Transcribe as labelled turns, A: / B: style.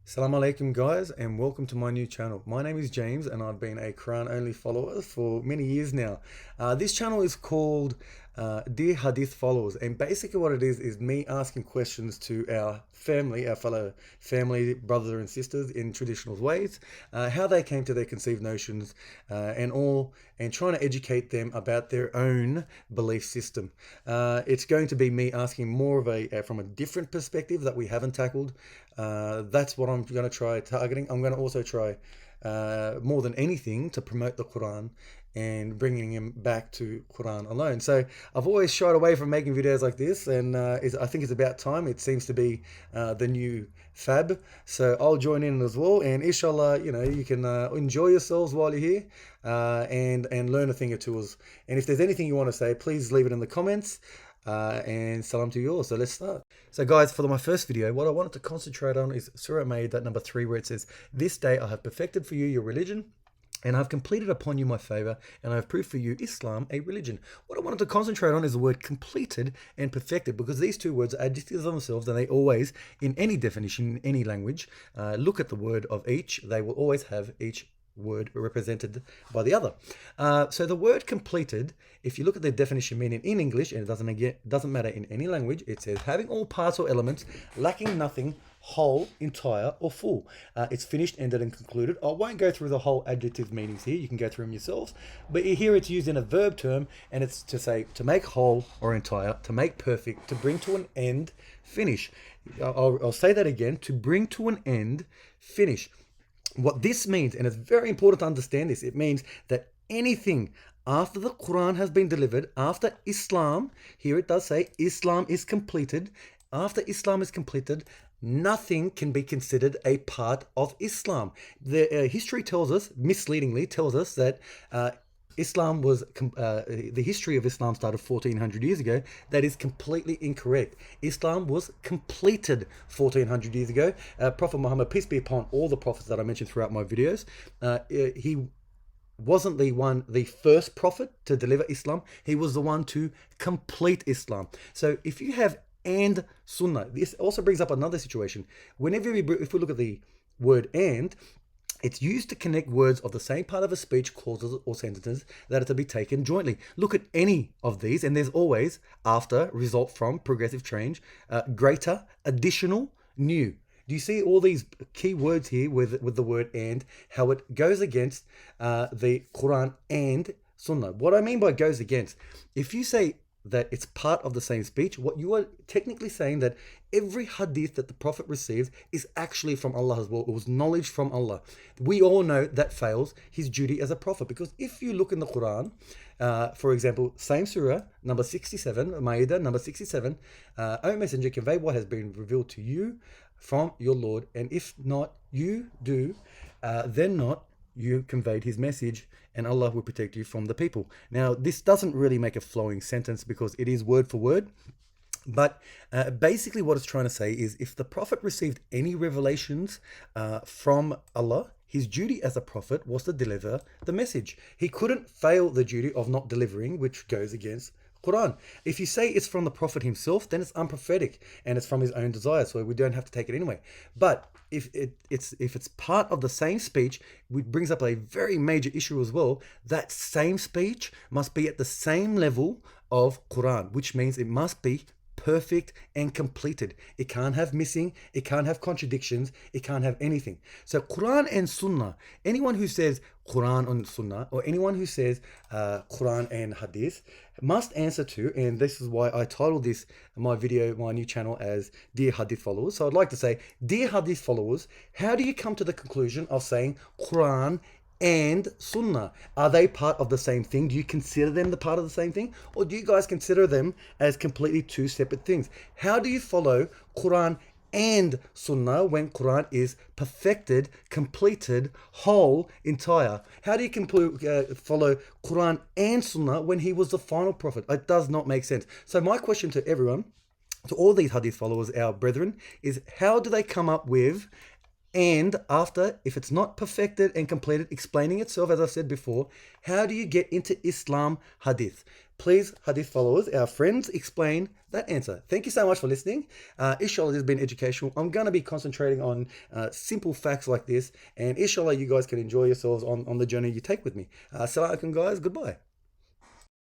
A: Assalamu alaikum guys, and welcome to my new channel. My name is James and I've been a Quran only follower for many years now. This channel is called Dear Hadith Followers, and basically what it is me asking questions to our family, our fellow family, brothers and sisters in traditional ways, how they came to their conceived notions and trying to educate them about their own belief system. It's going to be me asking more of from a different perspective that we haven't tackled. That's what I'm going to try targeting. I'm going to also try more than anything to promote the Quran and bringing him back to Quran alone. So I've always shied away from making videos like this, and I think it's about time. It seems to be the new fab. So I'll join in as well, and inshallah, you can enjoy yourselves while you're here and learn a thing or two. And if there's anything you want to say, please leave it in the comments. And salam to you all. So let's start. So guys, for my first video, what I wanted to concentrate on is Surah Ma'idah number 3, where it says, "This day I have perfected for you your religion, and I have completed upon you my favor, and I have proved for you Islam a religion." What I wanted to concentrate on is the word completed and perfected, because these two words are adjectives of themselves, and they always, in any definition, in any language, look at the word of each, they will always have each word represented by the other. So the word completed, if you look at the definition meaning in English, and it doesn't matter in any language, it says having all parts or elements, lacking nothing, whole, entire, or full. It's finished, ended, and concluded. I won't go through the whole adjective meanings here. You can go through them yourselves. But here it's used in a verb term, and it's to say to make whole or entire, to make perfect, to bring to an end, finish. I'll say that again: to bring to an end, finish. What this means, and it's very important to understand this, it means that anything after the Quran has been delivered, after Islam, here it does say Islam is completed, after Islam is completed, nothing can be considered a part of Islam. The history tells us, misleadingly tells us, that Islam was, the history of Islam started 1400 years ago. That is completely incorrect. Islam was completed 1400 years ago. Prophet Muhammad, peace be upon all the prophets that I mentioned throughout my videos, he wasn't the first prophet to deliver Islam. He was the one to complete Islam. So if you have and sunnah, this also brings up another situation. If we look at the word and, it's used to connect words of the same part of a speech, clauses, or sentences that are to be taken jointly. Look at any of these, and there's always after, result from, progressive change, greater, additional, new. Do you see all these key words here with the word and, how it goes against the Quran and Sunnah? What I mean by goes against, if you say that it's part of the same speech, what you are technically saying that every hadith that the Prophet received is actually from Allah as well. It was knowledge from Allah. We all know that fails his duty as a prophet, because if you look in the Quran, for example, same surah, number 67, Ma'idah, number 67, O Messenger, convey what has been revealed to you from your Lord, and if not you do, then not you conveyed his message, and Allah will protect you from the people. Now, this doesn't really make a flowing sentence because it is word for word, but basically what it's trying to say is, if the Prophet received any revelations from Allah, his duty as a prophet was to deliver the message. He couldn't fail the duty of not delivering, which goes against Quran. If you say it's from the Prophet himself, then it's unprophetic and it's from his own desire, so we don't have to take it anyway. But if it's part of the same speech, which brings up a very major issue as well, that same speech must be at the same level of Quran, which means it must be perfect and completed. It can't have missing, it can't have contradictions, it can't have anything. So Quran and Sunnah, anyone who says Quran and Sunnah, or anyone who says Quran and Hadith, must answer to, and this is why I titled this, my video, my new channel, as Dear Hadith Followers. So I'd like to say, Dear Hadith Followers, how do you come to the conclusion of saying Quran and Sunnah? Are they part of the same thing? Do you consider them the part of the same thing? Or do you guys consider them as completely two separate things? How do you follow Quran and Sunnah when Quran is perfected, completed, whole, entire? How do you follow Quran and Sunnah when he was the final prophet? It does not make sense. So my question to everyone, to all these hadith followers, our brethren, is how do they come up with And after, if it's not perfected and completed, explaining itself, as I said before, how do you get into Islam Hadith? Please, Hadith followers, our friends, explain that answer. Thank you so much for listening. Inshallah, this has been educational. I'm going to be concentrating on simple facts like this. And inshallah, you guys can enjoy yourselves on the journey you take with me. Assalamu alaikum, guys. Goodbye.